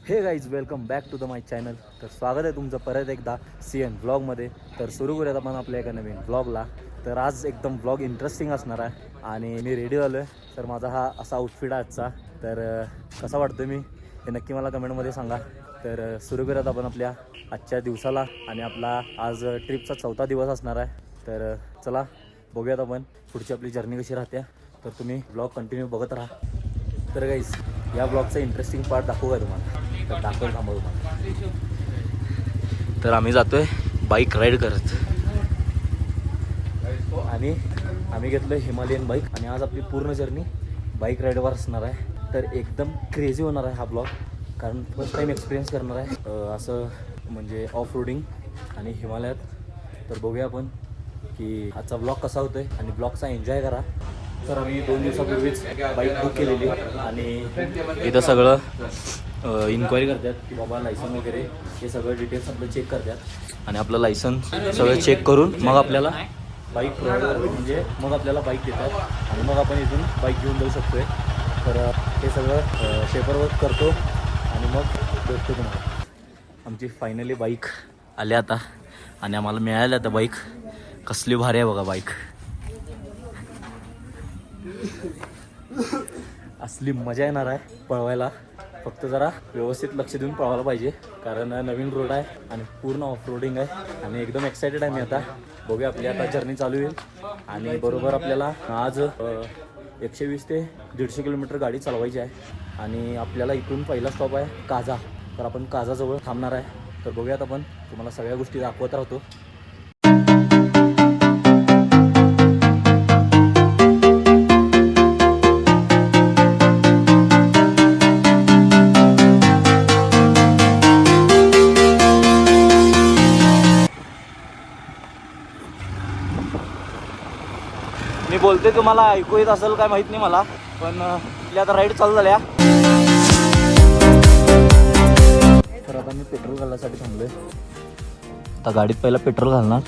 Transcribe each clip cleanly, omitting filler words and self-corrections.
हे guys welcome back to the my channel. तर स्वागत आहे तुमचं परत एकदा CN व्लॉगमध्ये. तर सुरू करूयात आपण आपल्या एका नवीन व्लॉगला. तर आज एकदम व्लॉग इंटरेस्टिंग असणार आहे आणि मी रेडी झालो आहे. तर माझा हा असा आउटफिट आहे आजचा. तर कसा वाटतो मी हे नक्की मला कमेंटमध्ये सांगा. तर सुरू करूयात आपण आपल्या आजच्या दिवसाला आणि आपला आज ट्रिपचा 4था दिवस असणार आहे. तर चला बघूयात आपण पुढची आपली जर्नी कशी राहते. तर तुम्ही व्लॉग कंटिन्यू बघत राहा. तर गाईज या ब्लॉगचा इंटरेस्टिंग पार्ट दाखवू का तुम्हाला? तर दाखवून थांबवू तुम्हाला. तर आम्ही जातोय बाईक राईड करत आणि आम्ही घेतलं हिमालयन बाईक आणि आज आपली पूर्ण जर्नी बाईक राईडवर असणार आहे. तर एकदम क्रेझी होणार आहे हा ब्लॉग, कारण फर्स्ट टाईम एक्सपिरियन्स करणार आहे असं म्हणजे ऑफ रोडिंग आणि हिमालयात. तर बघूया आपण की आजचा ब्लॉग कसा होतो आहे आणि ब्लॉगचा एन्जॉय करा. तर आम्ही 2 दिवसापूर्वीच बाईक बुक केलेली आणि इथं सगळं इन्क्वायरी करतात की बाबा लायसन वगैरे हे सगळं डिटेल्स आपलं चेक करतात आणि आपलं लायसन सगळं चेक करून मग आपल्याला बाईक प्रोव्हाइड करतो, म्हणजे मग आपल्याला बाईक देतात आणि मग आपण इथून बाईक घेऊन जाऊ शकतो आहे. तर हे सगळं पेपरवर्क करतो आणि मग भेटतो तुम्हाला. आमची फायनली बाईक आली आता आणि आम्हाला मिळाली आता बाईक. कसली भारी आहे बघा बाईक. असली मजा येणार आहे पळवायला. फक्त जरा व्यवस्थित लक्ष देऊन पळवायला पाहिजे, कारण नवीन रोड आहे आणि पूर्ण ऑफ रोडिंग आहे आणि एकदम एक्सायटेड आहे मी. आता बघूया आपली आता जर्नी चालू होईल आणि बरोबर आपल्याला आज 120 ते 150 किलोमीटर गाडी चालवायची आहे आणि आपल्याला इथून पहिला स्टॉप आहे काजा. तर आपण काजाजवळ थांबणार आहे. तर बघूयात आपण, तुम्हाला सगळ्या गोष्टी दाखवत राहतो. मी बोलते तुम्हाला ऐकू येत असेल काय माहित नाही मला, पण आता राईड चालू झाल्या. तर आता मी पेट्रोल घालण्यासाठी थांबलोय. आता गाडीत पहिला पेट्रोल घालणार.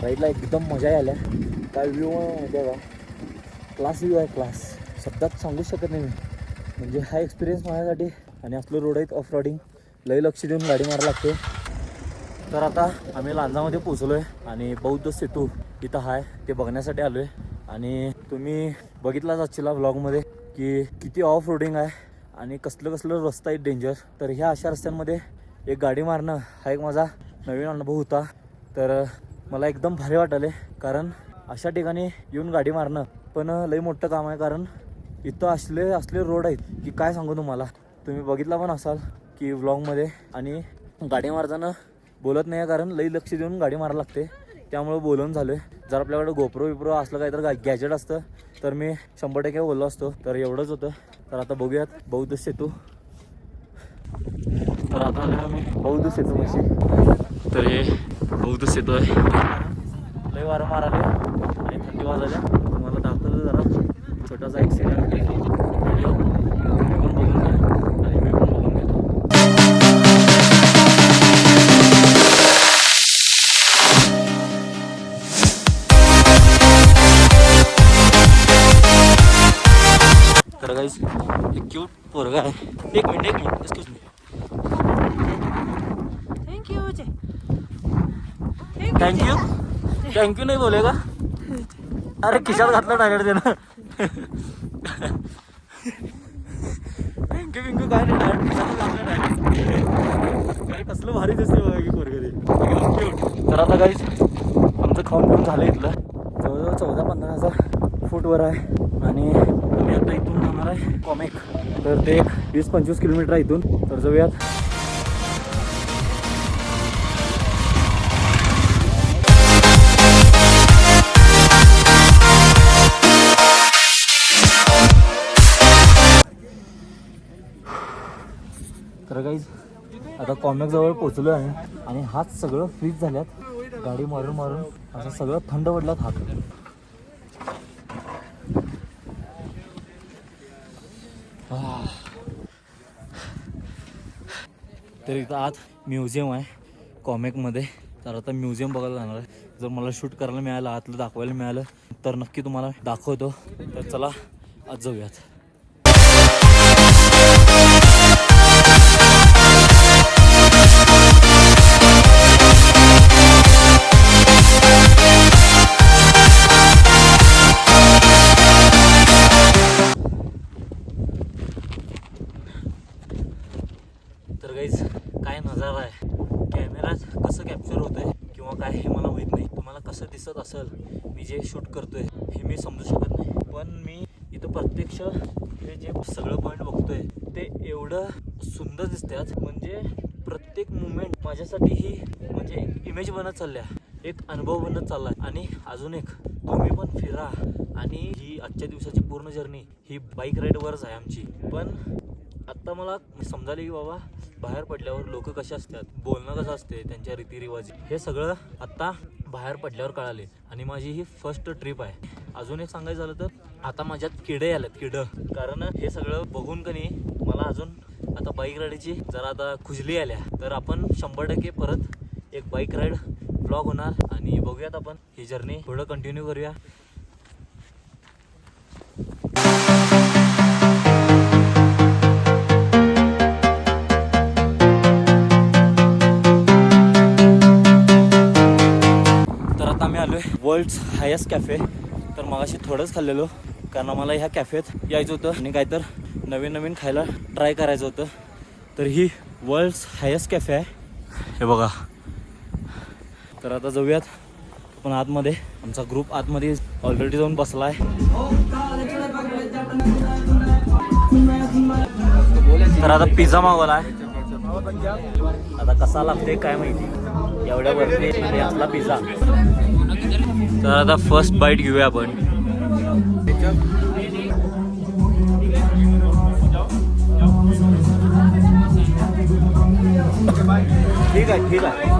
राईडला एकदम मजा आल्या. काय व्ह्यू माहिती आहे का? क्लास व्ह्यू आहे, क्लास. शब्दात सांगू शकत नाही मी. म्हणजे हा एक्सपिरियन्स माझ्यासाठी. आणि असलं रोड आहेत ऑफ रोडिंग, लई लक्ष देऊन गाडी मारायला लागते. तर आता आम्ही लांजामध्ये पोचलो आहे आणि बौद्ध सेतू इथं आहे ते बघण्यासाठी आलो आहे. आणि तुम्ही बघितलाच आजच्या व्लॉगमध्ये की किती ऑफ रोडिंग आहे आणि कसलं कसलं रस्ता आहे डेंजर. तर ह्या अशा रस्त्यांमध्ये एक गाडी मारणं हा एक माझा नवीन अनुभव होता. तर मला एकदम भारी वाटले, कारण अशा ठिकाणी येऊन गाडी मारणं पण लई मोठं काम आहे. कारण इथं असले रोड आहेत की काय सांगू तुम्हाला. तुम्ही बघितला पण असाल की व्लॉगमध्ये. आणि गाडी मारताना बोलत नाही आहे, कारण लई लक्ष देऊन गाडी मारायला लागते. त्यामुळे बोलून झालो आहे. जर आपल्याकडे गोप्रो असलं काही तर गॅजेट असतं तर मी 100% बोललो असतो. तर एवढंच होतं. तर आता बघूयात बौद्ध सेतू. तर आता आम्ही बौद्ध सेतूपाशी. तर हे बौद्ध सेतू आहे. लय वारं माराले आणि थंडी वाजायला. तुम्हाला दाखवतो जरा छोटासा ॲक्सिडेंट व्हिडिओ. तुम्ही पण बघून घ्या आणि मी पण बघून घेतो. तर गाईस एक क्यूट पोरगा आहे. एक मिनिट एक्सक्यूज मी. थँक्यू नाही बोलेगा. अरे खिशात घातलं डायरेक्ट देणं. थँक्यू काय नाही, डायरेक्ट खिशात घातलं डायरेक्ट. काय कसलं भारी दिसते बघा की पोरगं. तर आता काहीच आमचं खाऊन पिऊन झालं. इथलं जवळजवळ 14-15 हजार फूटवर आहे आणि आम्ही आता इथून जाणार आहे कॉमेक. तर ते 20-25 किलोमीटर आहे इथून. तर जाऊयात. तर गाईज आता कॉमेकजवळ पोचलो आहे आणि हात सगळं फ्रीज झाल्यात. गाडी मारून असं सगळं थंड पडल्यात हात. तर इथं आत म्युझियम आहे कॉमेकमध्ये. तर आता म्युझियम बघायला जाणार आहे. जर मला शूट करायला मिळालं, आतलं दाखवायला मिळालं तर नक्की तुम्हाला दाखवतो. तर चला आज जाऊयात. तर गाईज काय नजारा आहे. कॅमेऱ्यात कसं कॅप्चर होतंय किंवा काय हे मला माहीत नाही. तुम्हाला कसं दिसत असेल मी जे शूट करतोय हे मी समजू शकत नाही. पण मी इथं प्रत्यक्ष हे जे सगळं पॉईंट बघतोय ते एवढं सुंदर दिसतात. म्हणजे प्रत्येक मुमेंट माझ्यासाठी ही म्हणजे इमेज बनत चालल्या, एक अनुभव बनत चालला. आणि अजून एक, तुम्ही पण फिरा. आणि ही आजच्या दिवसाची पूर्ण जर्नी ही बाईक राईडवरच आहे आमची. पण आत्ता मला समजायला की बाबा बाहेर पडल्यावर लोक कसे असतात, बोलणं कसं असते, त्यांच्या रीतिरिवाज, हे सगळं आत्ता बाहेर पडल्यावर कळाले. आणि माझी ही फर्स्ट ट्रिप आहे. अजून एक सांगायचं झालं तर आता माझ्यात किडे आलेत, किडं. कारण हे सगळं बघून का नाही मला अजून आता बाईक राईडची जरा आता खुजली आल्या. तर आपण 100% परत एक बाईक राईड व्लॉग होणार आणि बघूयात आपण ही जर्नी थोडं कंटिन्यू करूया. World's highest cafe. तर मगाशी थोडंच खाल्लेलो कारण मला ह्या कॅफेत यायचं होतं आणि काय तर नवीन नवीन खायला ट्राय करायचं होतं. तर ही वर्ल्ड्स हायेस्ट कॅफे आहे, हे बघा. तर आता जाऊयात आपण आतमध्ये. आमचा ग्रुप आतमध्ये ऑलरेडी जाऊन बसला आहे. तर आता पिझ्झा मागवला आहे. आता कसा लागते काय माहिती, एवढ्या वरती आणि असला पिझ्झा. तर आता फर्स्ट बाईट घेऊया आपण. ठीक आहे, ठीक आहे.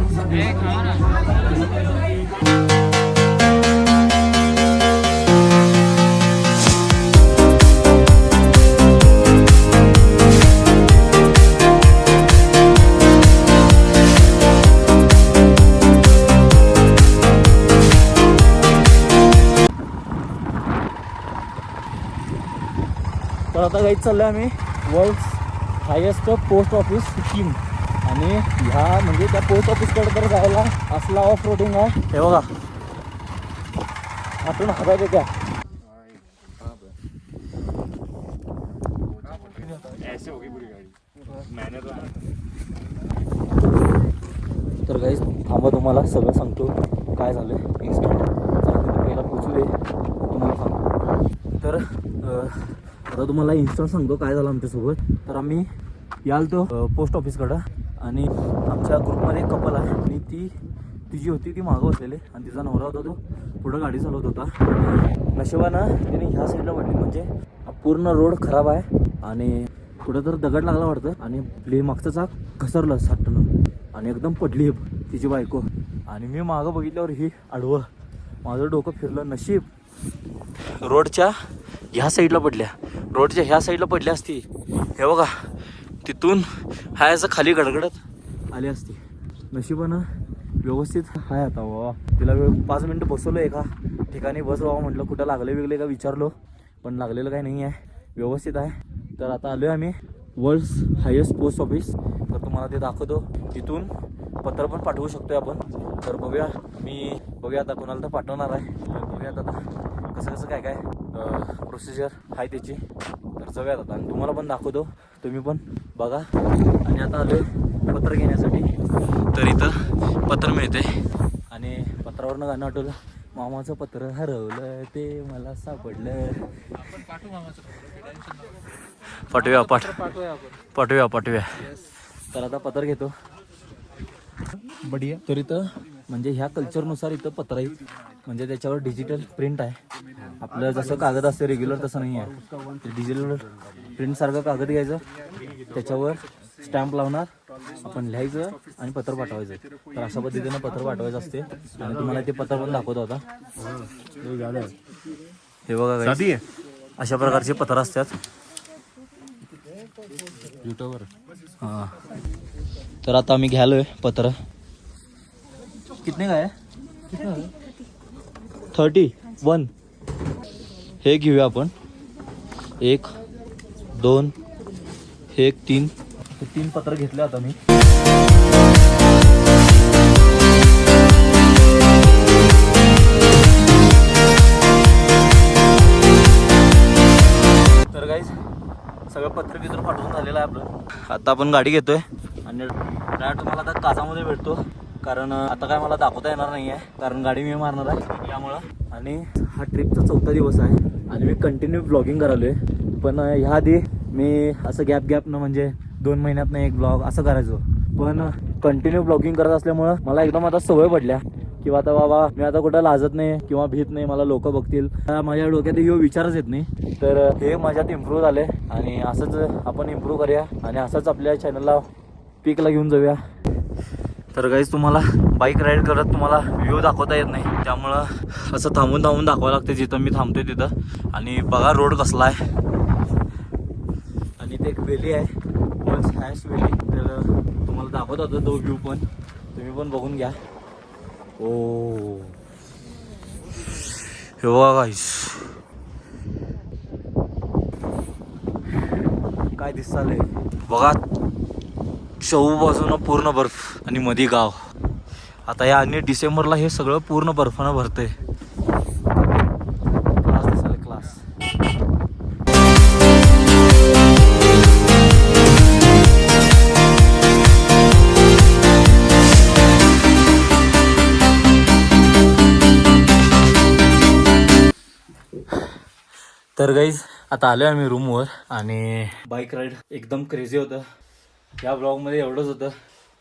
तर आता काही चाललं आहे आम्ही world's highest post office Sikkim. आणि ह्या म्हणजे त्या पोस्ट ऑफिसकडे तर जायला असला ऑफ रोडिंग आहे, हे बघा. आपण हवायचं त्या तर काही थांबा, तुम्हाला सगळं सांगतो काय झालं इन्स्टंट. तिथं पहिला पोचू दे, तुम्हाला सांगतो. तर आता तुम्हाला इन्स्टंट सांगतो काय झालं आमच्यासोबत. तर आम्ही यालतो पोस्ट ऑफिसकडं आणि आमच्या ग्रुपमध्ये एक कपल आहे आणि ती जी होती ती मागं बसलेली आणि तिचा नवरा होता तो पुढं गाडी चालवत होता. नशिबानं तिने ह्या साईडला पडली. म्हणजे पूर्ण रोड खराब आहे आणि कुठं तर दगड लागला वाटतं आणि प्ले मागचं चाक घसरलं साठनं आणि एकदम पडली तिची बायको. आणि मी मागं बघितल्यावर ही आडवं, माझं डोकं फिरलं. नशीब रोडच्या ह्या साईडला पडल्या, रोडच्या ह्या साईडला पडली असती, हे बघा, तिथून हाय असं खाली गडगडत आली असती. नशिबानं व्यवस्थित हाय. आता बाबा तिला 5 मिनटं बसवलं एका ठिकाणी, बस बाबा म्हटलं कुठं लागलं वेगळे का विचारलो, पण लागलेलं काही नाही आहे, व्यवस्थित आहे. तर आता आलो आहे आम्ही वर्ल्ड्स हायेस्ट पोस्ट ऑफिस. तर तुम्हाला ते दाखवतो. इथून पत्र पण पाठवू शकतो आपण. तर बघूया, मी बघूया आता कोणाला तर पाठवणार आहे. तर बघूयात आता कसं कसं काय काय प्रोसिजर आहे त्याची. तर जाऊयात आता आणि तुम्हाला पण दाखवतो, तुम्ही पण बघा. आणि आता आलो पत्र घेण्यासाठी. तर इथं पत्र मिळते आणि पत्रावरनं गाणं आठवलं, मामाचं पत्र हरवलं ते मला सापडलं. पाठवूया. तर आता पत्र घेतो. बढिया. तर इथं म्हणजे ह्या कल्चरनुसार इथं पत्र आहे, म्हणजे त्याच्यावर डिजिटल प्रिंट आहे. आपलं जसं कागद असतं रेग्युलर तसं नाही आहे. डिजिटल प्रिंटसारखं कागद घ्यायचं, त्याच्यावर स्टॅम्प लावणार, आपण लिहायचं आणि पत्र पाठवायचं. तर अशा पद्धतीनं पत्र पाठवायचं असते. आणि तुम्हाला ते पत्र पण दाखवतो आता. हे बघा गाईस, अशा प्रकारचे पत्र असतात. हां तर आता आम्ही घ्यालोय पत्र. कितने काय 31. हे घेऊया आपण. 1 2 हे 3. 3 पत्र घेतले आता मी. तर गाईज सगळं पत्र पाठवून झालेलं आहे आपलं. आता आपण गाडी घेतोय आणि डायरेक्ट तुम्हाला आता कासामध्ये भेटतो. कारण आता काय मला दाखवता येणार नाही आहे, कारण गाडी मी मारणार आहे त्यामुळं. आणि हा ट्रिपचा 4था दिवस आहे आणि मी कंटिन्यू ब्लॉगिंग करालोय. पण ह्या आधी मी असं गॅपनं म्हणजे 2 महिन्यातनं एक ब्लॉग असं करायचो. पण कंटिन्यू ब्लॉगिंग करत असल्यामुळं मला एकदम आता सवय पडल्या किंवा आता बाबा मी आता कुठं लाजत नाही किंवा भीत नाही, मला लोक बघतील, माझ्या डोक्यात हे विचारच येत नाही. तर हे माझ्यात इम्प्रूव्ह झाले आणि असंच आपण इम्प्रूव्ह करूया आणि असंच आपल्या चॅनलला पीकला घेऊन जाऊया. तर गाईज तुम्हाला बाईक राईड करत तुम्हाला व्ह्यू दाखवता येत नाही, त्यामुळं असं थांबून दाखवावं लागतं जिथं मी थांबतोय तिथं. आणि बघा रोड कसला आहे. आणि ते एक वेली आहे हॅश वेली, तर तुम्हाला दाखवत होतो तो व्ह्यू पण तुम्ही पण बघून घ्या. ओ हे बघा गाईस काय दिसतालय बघा. बाजूनं पूर्ण बर्फ आणि मध्ये गाव. आता या आणि डिसेंबरला हे सगळं पूर्ण बर्फानं भरतंय. क्लास दिसाले क्लास. तर गाईज आता आलोय आम्ही रूमवर आणि बाईक राईड एकदम क्रेझी होतं. या ब्लॉगमध्ये एवढंच होतं.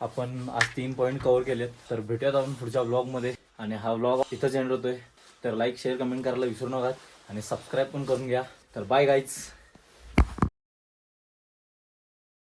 आपण आज 3 पॉईंट कव्हर केलेत. तर भेटूयात आपण पुढच्या ब्लॉगमध्ये आणि हा ब्लॉग इथंच एंड होतोय. तर लाईक शेअर कमेंट करायला विसरू नका आणि सबस्क्राईब पण करून घ्या. तर बाय गाईज.